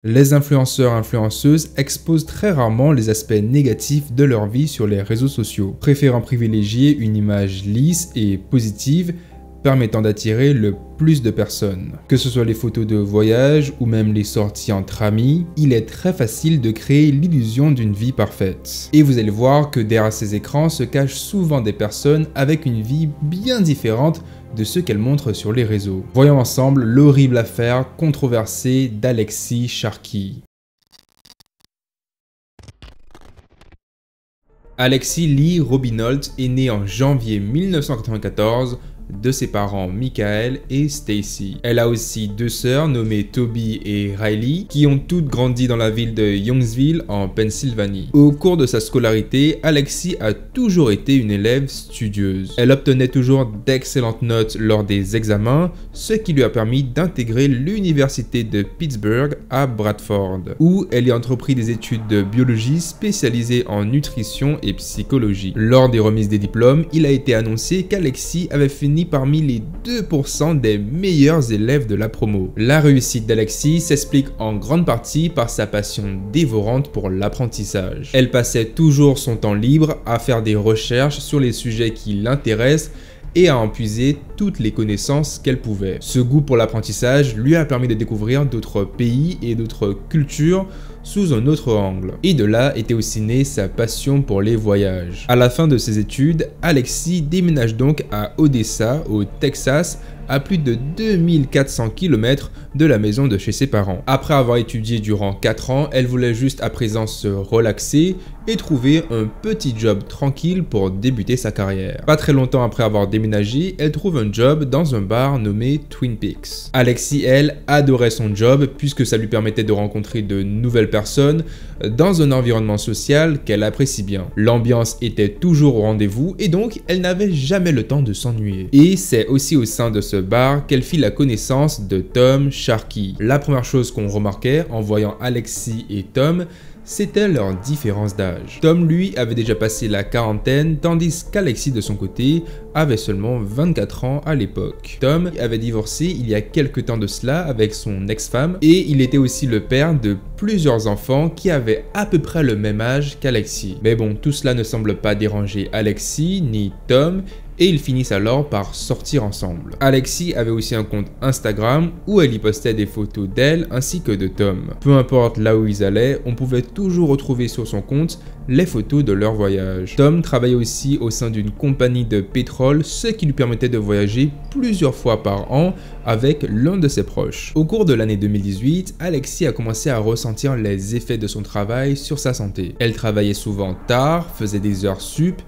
Les influenceurs et influenceuses exposent très rarement les aspects négatifs de leur vie sur les réseaux sociaux, préférant privilégier une image lisse et positive permettant d'attirer le plus de personnes. Que ce soit les photos de voyage ou même les sorties entre amis, il est très facile de créer l'illusion d'une vie parfaite. Et vous allez voir que derrière ces écrans se cachent souvent des personnes avec une vie bien différente de ce qu'elles montrent sur les réseaux. Voyons ensemble l'horrible affaire controversée d'Alexis Sharkey. Alexis Lee Robinholt est né en janvier 1994 de ses parents Michael et Stacy. Elle a aussi deux sœurs nommées Toby et Riley qui ont toutes grandi dans la ville de Youngsville en Pennsylvanie. Au cours de sa scolarité, Alexis a toujours été une élève studieuse. Elle obtenait toujours d'excellentes notes lors des examens, ce qui lui a permis d'intégrer l'université de Pittsburgh à Bradford, où elle y a entrepris des études de biologie spécialisées en nutrition et psychologie. Lors des remises des diplômes, il a été annoncé qu'Alexis avait fini parmi les 2% des meilleurs élèves de la promo. La réussite d'Alexis s'explique en grande partie par sa passion dévorante pour l'apprentissage. Elle passait toujours son temps libre à faire des recherches sur les sujets qui l'intéressent et à en puiser toutes les connaissances qu'elle pouvait. Ce goût pour l'apprentissage lui a permis de découvrir d'autres pays et d'autres cultures sous un autre angle. Et de là était aussi née sa passion pour les voyages. À la fin de ses études, Alexis déménage donc à Odessa, au Texas, à plus de 2400 km de la maison de chez ses parents. Après avoir étudié durant 4 ans, elle voulait juste à présent se relaxer et trouver un petit job tranquille pour débuter sa carrière. Pas très longtemps après avoir déménagé, elle trouve un job dans un bar nommé Twin Peaks. Alexis, elle, adorait son job puisque ça lui permettait de rencontrer de nouvelles personnes dans un environnement social qu'elle apprécie bien. L'ambiance était toujours au rendez-vous et donc elle n'avait jamais le temps de s'ennuyer. Et c'est aussi au sein de ce bar qu'elle fit la connaissance de Tom Sharkey. La première chose qu'on remarquait en voyant Alexis et Tom, c'était leur différence d'âge. Tom, lui, avait déjà passé la quarantaine, tandis qu'Alexis, de son côté, avait seulement 24 ans à l'époque. Tom avait divorcé il y a quelques temps de cela avec son ex-femme et il était aussi le père de plusieurs enfants qui avaient à peu près le même âge qu'Alexis. Mais bon, tout cela ne semble pas déranger Alexis ni Tom, et ils finissent alors par sortir ensemble. Alexis avait aussi un compte Instagram où elle y postait des photos d'elle ainsi que de Tom. Peu importe là où ils allaient, on pouvait toujours retrouver sur son compte les photos de leur voyage. Tom travaillait aussi au sein d'une compagnie de pétrole, ce qui lui permettait de voyager plusieurs fois par an avec l'un de ses proches. Au cours de l'année 2018, Alexis a commencé à ressentir les effets de son travail sur sa santé. Elle travaillait souvent tard, faisait des heures sup,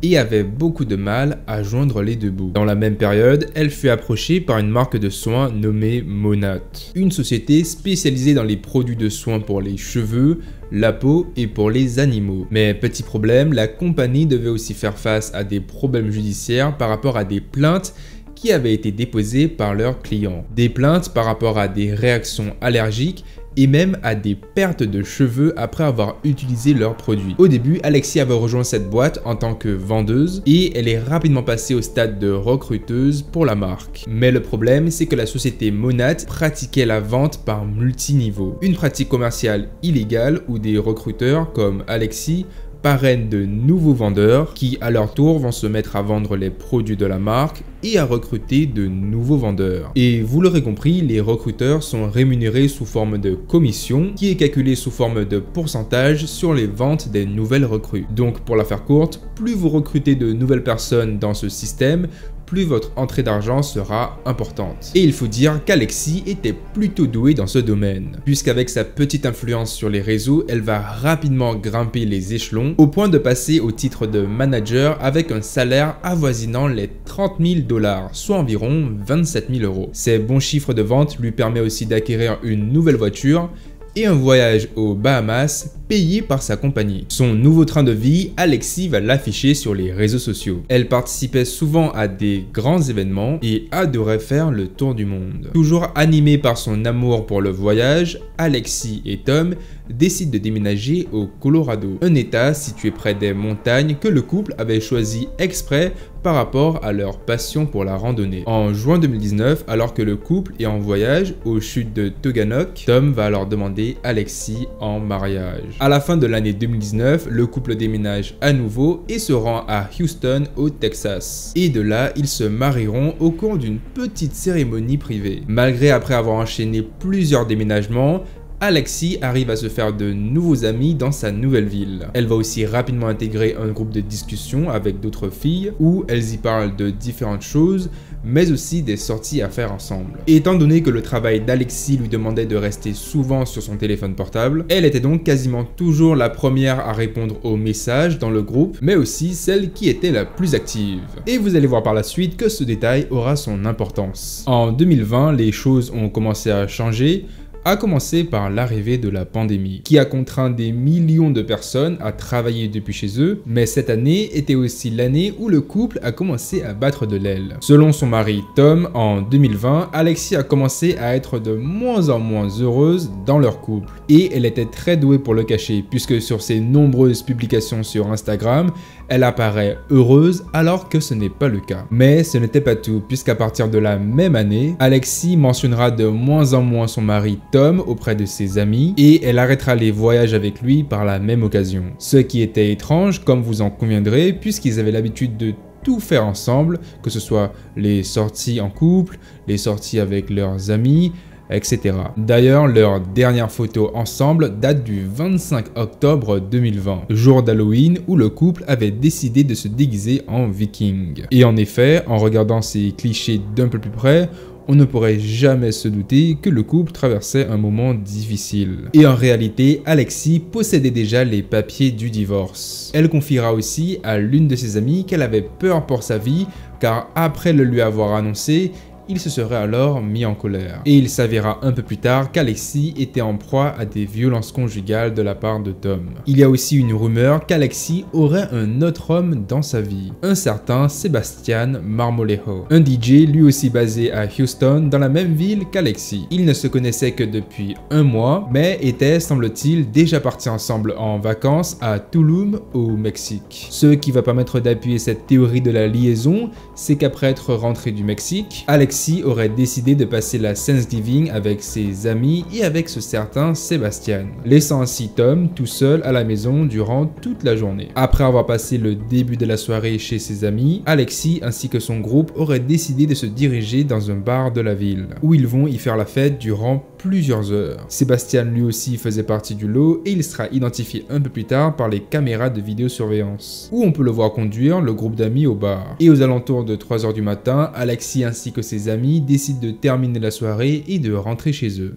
et avait beaucoup de mal à joindre les deux bouts. Dans la même période, elle fut approchée par une marque de soins nommée Monat, une société spécialisée dans les produits de soins pour les cheveux, la peau et pour les animaux. Mais petit problème, la compagnie devait aussi faire face à des problèmes judiciaires par rapport à des plaintes qui avaient été déposées par leurs clients. Des plaintes par rapport à des réactions allergiques et même à des pertes de cheveux après avoir utilisé leurs produits. Au début, Alexis avait rejoint cette boîte en tant que vendeuse et elle est rapidement passée au stade de recruteuse pour la marque. Mais le problème, c'est que la société Monat pratiquait la vente par multiniveau. Une pratique commerciale illégale où des recruteurs comme Alexis parrainent de nouveaux vendeurs qui à leur tour vont se mettre à vendre les produits de la marque et à recruter de nouveaux vendeurs. Et vous l'aurez compris, les recruteurs sont rémunérés sous forme de commission qui est calculée sous forme de pourcentage sur les ventes des nouvelles recrues. Donc pour la faire courte, plus vous recrutez de nouvelles personnes dans ce système, plus votre entrée d'argent sera importante. Et il faut dire qu'Alexis était plutôt douée dans ce domaine, puisqu'avec sa petite influence sur les réseaux, elle va rapidement grimper les échelons au point de passer au titre de manager avec un salaire avoisinant les 30 000 $, soit environ 27 000 €. Ces bons chiffres de vente lui permettent aussi d'acquérir une nouvelle voiture et un voyage aux Bahamas payé par sa compagnie. Son nouveau train de vie, Alexis va l'afficher sur les réseaux sociaux. Elle participait souvent à des grands événements et adorait faire le tour du monde. Toujours animée par son amour pour le voyage, Alexis et Tom décident de déménager au Colorado, un état situé près des montagnes que le couple avait choisi exprès par rapport à leur passion pour la randonnée. En juin 2019, alors que le couple est en voyage aux chutes de Toganok, Tom va alors demander Alexis en mariage. À la fin de l'année 2019, le couple déménage à nouveau et se rend à Houston au Texas. Et de là, ils se marieront au cours d'une petite cérémonie privée. Malgré après avoir enchaîné plusieurs déménagements, Alexis arrive à se faire de nouveaux amis dans sa nouvelle ville. Elle va aussi rapidement intégrer un groupe de discussion avec d'autres filles où elles y parlent de différentes choses, mais aussi des sorties à faire ensemble. Et étant donné que le travail d'Alexis lui demandait de rester souvent sur son téléphone portable, elle était donc quasiment toujours la première à répondre aux messages dans le groupe, mais aussi celle qui était la plus active. Et vous allez voir par la suite que ce détail aura son importance. En 2020, les choses ont commencé à changer, à commencer par l'arrivée de la pandémie, qui a contraint des millions de personnes à travailler depuis chez eux, mais cette année était aussi l'année où le couple a commencé à battre de l'aile. Selon son mari Tom, en 2020, Alexis a commencé à être de moins en moins heureuse dans leur couple, et elle était très douée pour le cacher, puisque sur ses nombreuses publications sur Instagram, elle apparaît heureuse alors que ce n'est pas le cas. Mais ce n'était pas tout, puisqu'à partir de la même année, Alexis mentionnera de moins en moins son mari Tom auprès de ses amis et elle arrêtera les voyages avec lui par la même occasion. Ce qui était étrange, comme vous en conviendrez, puisqu'ils avaient l'habitude de tout faire ensemble, que ce soit les sorties en couple, les sorties avec leurs amis, etc. D'ailleurs, leur dernière photo ensemble date du 25 octobre 2020, jour d'Halloween où le couple avait décidé de se déguiser en viking. Et en effet, en regardant ces clichés d'un peu plus près, on ne pourrait jamais se douter que le couple traversait un moment difficile. Et en réalité, Alexis possédait déjà les papiers du divorce. Elle confiera aussi à l'une de ses amies qu'elle avait peur pour sa vie, car après le lui avoir annoncé, il se serait alors mis en colère. Et il s'avéra un peu plus tard qu'Alexis était en proie à des violences conjugales de la part de Tom. Il y a aussi une rumeur qu'Alexis aurait un autre homme dans sa vie, un certain Sebastian Marmolejo, un DJ lui aussi basé à Houston dans la même ville qu'Alexis. Ils ne se connaissaient que depuis un mois, mais étaient, semble-t-il, déjà partis ensemble en vacances à Tulum au Mexique. Ce qui va permettre d'appuyer cette théorie de la liaison, c'est qu'après être rentré du Mexique, Alexis aurait décidé de passer la Thanksgiving avec ses amis et avec ce certain Sebastian, laissant ainsi Tom tout seul à la maison durant toute la journée. Après avoir passé le début de la soirée chez ses amis, Alexis ainsi que son groupe auraient décidé de se diriger dans un bar de la ville, où ils vont y faire la fête durant plusieurs heures. Sébastien lui aussi faisait partie du lot et il sera identifié un peu plus tard par les caméras de vidéosurveillance, où on peut le voir conduire le groupe d'amis au bar. Et aux alentours de 3 h du matin, Alexis ainsi que ses amis décident de terminer la soirée et de rentrer chez eux.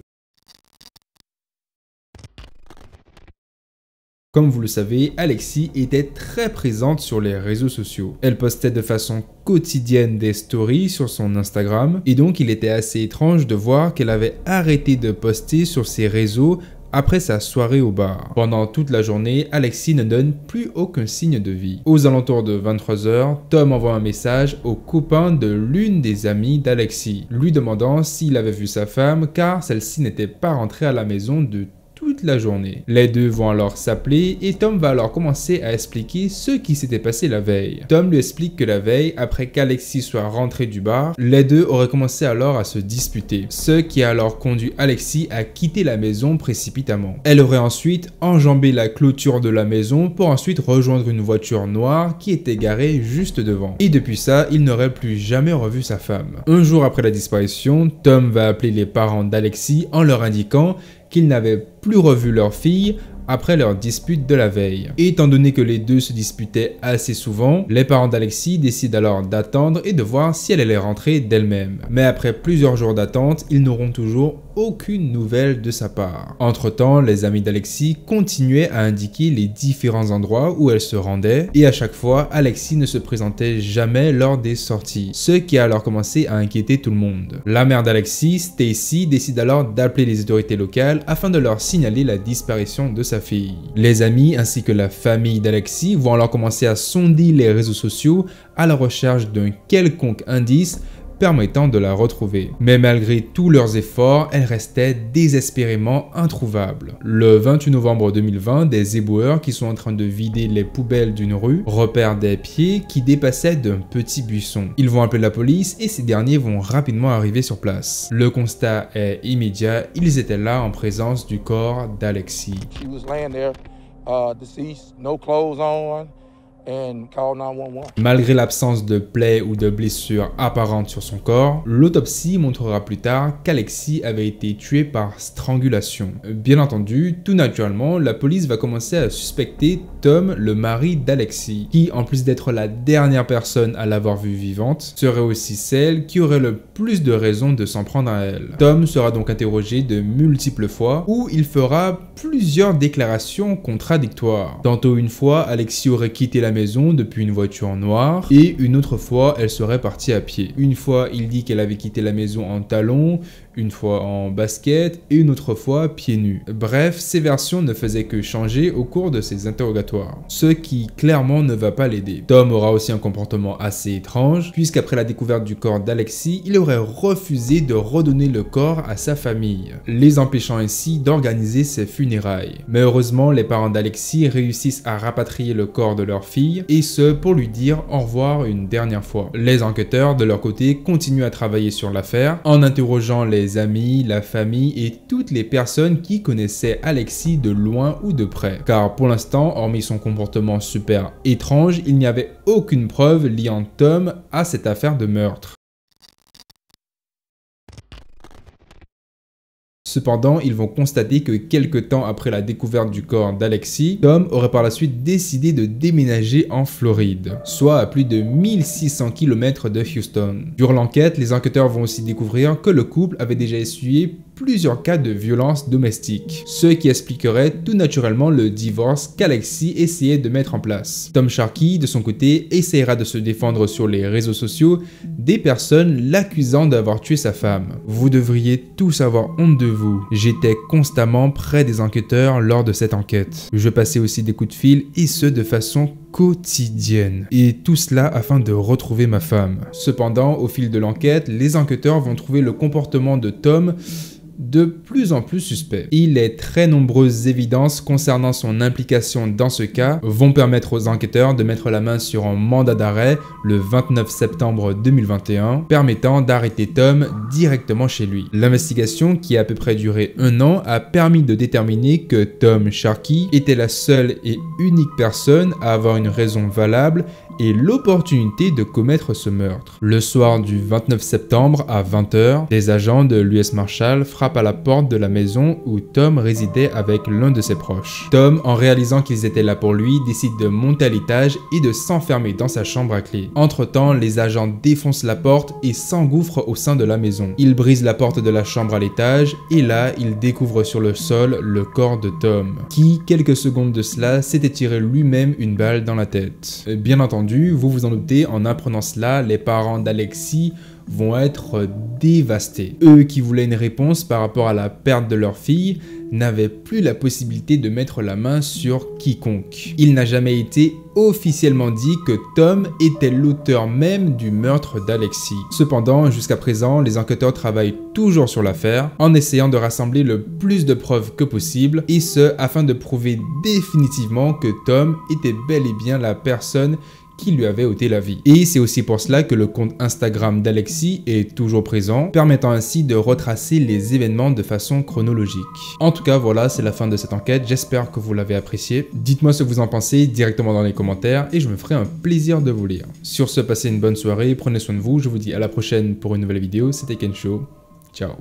Comme vous le savez, Alexis était très présente sur les réseaux sociaux. Elle postait de façon quotidienne des stories sur son Instagram et donc il était assez étrange de voir qu'elle avait arrêté de poster sur ses réseaux après sa soirée au bar. Pendant toute la journée, Alexis ne donne plus aucun signe de vie. Aux alentours de 23 h, Tom envoie un message au copain de l'une des amies d'Alexis, lui demandant s'il avait vu sa femme car celle-ci n'était pas rentrée à la maison de toute la journée. Les deux vont alors s'appeler et Tom va alors commencer à expliquer ce qui s'était passé la veille. Tom lui explique que la veille, après qu'Alexis soit rentré du bar, les deux auraient commencé alors à se disputer, ce qui a alors conduit Alexis à quitter la maison précipitamment. Elle aurait ensuite enjambé la clôture de la maison pour ensuite rejoindre une voiture noire qui était garée juste devant. Et depuis ça, il n'aurait plus jamais revu sa femme. Un jour après la disparition, Tom va appeler les parents d'Alexis en leur indiquant qu'ils n'avaient plus revu leur fille après leur dispute de la veille. Et étant donné que les deux se disputaient assez souvent, les parents d'Alexis décident alors d'attendre et de voir si elle allait rentrer d'elle-même. Mais après plusieurs jours d'attente, ils n'auront toujours aucune nouvelle de sa part. Entre-temps, les amis d'Alexis continuaient à indiquer les différents endroits où elle se rendait et à chaque fois, Alexis ne se présentait jamais lors des sorties, ce qui a alors commencé à inquiéter tout le monde. La mère d'Alexis, Stacy, décide alors d'appeler les autorités locales afin de leur signaler la disparition de sa fille. Les amis ainsi que la famille d'Alexis vont alors commencer à sonder les réseaux sociaux à la recherche d'un quelconque indice permettant de la retrouver. Mais malgré tous leurs efforts, elle restait désespérément introuvable. Le 28 novembre 2020, des éboueurs qui sont en train de vider les poubelles d'une rue repèrent des pieds qui dépassaient d'un petit buisson. Ils vont appeler la police et ces derniers vont rapidement arriver sur place. Le constat est immédiat, ils étaient là en présence du corps d'Alexis. Malgré l'absence de plaies ou de blessures apparentes sur son corps, l'autopsie montrera plus tard qu'Alexis avait été tué par strangulation. Bien entendu, tout naturellement, la police va commencer à suspecter Tom, le mari d'Alexis, qui, en plus d'être la dernière personne à l'avoir vue vivante, serait aussi celle qui aurait le plus de raisons de s'en prendre à elle. Tom sera donc interrogé de multiples fois, où il fera plusieurs déclarations contradictoires. Tantôt une fois, Alexis aurait quitté la maison depuis une voiture noire et une autre fois elle serait partie à pied. Une fois il dit qu'elle avait quitté la maison en talons, une fois en basket et une autre fois pieds nus. Bref, ces versions ne faisaient que changer au cours de ses interrogatoires, ce qui clairement ne va pas l'aider. Tom aura aussi un comportement assez étrange puisqu'après la découverte du corps d'Alexis, il aurait refusé de redonner le corps à sa famille, les empêchant ainsi d'organiser ses funérailles. Mais heureusement, les parents d'Alexis réussissent à rapatrier le corps de leur fille et ce pour lui dire au revoir une dernière fois. Les enquêteurs de leur côté continuent à travailler sur l'affaire en interrogeant les amis, la famille et toutes les personnes qui connaissaient Alexis de loin ou de près. Car pour l'instant, hormis son comportement super étrange, il n'y avait aucune preuve liant Tom à cette affaire de meurtre. Cependant, ils vont constater que quelques temps après la découverte du corps d'Alexis, Tom aurait par la suite décidé de déménager en Floride, soit à plus de 1600 km de Houston. Durant l'enquête, les enquêteurs vont aussi découvrir que le couple avait déjà essuyé plusieurs cas de violence domestique, ce qui expliquerait tout naturellement le divorce qu'Alexis essayait de mettre en place. Tom Sharkey, de son côté, essaiera de se défendre sur les réseaux sociaux des personnes l'accusant d'avoir tué sa femme. Vous devriez tous avoir honte de vous. J'étais constamment près des enquêteurs lors de cette enquête. Je passais aussi des coups de fil et ce de façon quotidienne. Et tout cela afin de retrouver ma femme. Cependant, au fil de l'enquête, les enquêteurs vont trouver le comportement de Tom de plus en plus suspect. Et les très nombreuses évidences concernant son implication dans ce cas vont permettre aux enquêteurs de mettre la main sur un mandat d'arrêt le 29 septembre 2021, permettant d'arrêter Tom directement chez lui. L'investigation, qui a à peu près duré 1 an, a permis de déterminer que Tom Sharkey était la seule et unique personne à avoir une raison valable et l'opportunité de commettre ce meurtre. Le soir du 29 septembre à 20 h, des agents de l'US Marshal frappent à la porte de la maison où Tom résidait avec l'un de ses proches. Tom, en réalisant qu'ils étaient là pour lui, décide de monter à l'étage et de s'enfermer dans sa chambre à clé. Entre-temps, les agents défoncent la porte et s'engouffrent au sein de la maison. Ils brisent la porte de la chambre à l'étage et là, ils découvrent sur le sol le corps de Tom, qui, quelques secondes de cela, s'était tiré lui-même une balle dans la tête. Bien entendu, vous vous en doutez, en apprenant cela, les parents d'Alexis vont être dévastés. Eux qui voulaient une réponse par rapport à la perte de leur fille n'avaient plus la possibilité de mettre la main sur quiconque. Il n'a jamais été officiellement dit que Tom était l'auteur même du meurtre d'Alexis. Cependant, jusqu'à présent, les enquêteurs travaillent toujours sur l'affaire en essayant de rassembler le plus de preuves que possible et ce afin de prouver définitivement que Tom était bel et bien la personne qui lui avait ôté la vie. Et c'est aussi pour cela que le compte Instagram d'Alexis est toujours présent, permettant ainsi de retracer les événements de façon chronologique. En tout cas, voilà, c'est la fin de cette enquête. J'espère que vous l'avez appréciée. Dites-moi ce que vous en pensez directement dans les commentaires et je me ferai un plaisir de vous lire. Sur ce, passez une bonne soirée, prenez soin de vous. Je vous dis à la prochaine pour une nouvelle vidéo. C'était Kensho. Ciao.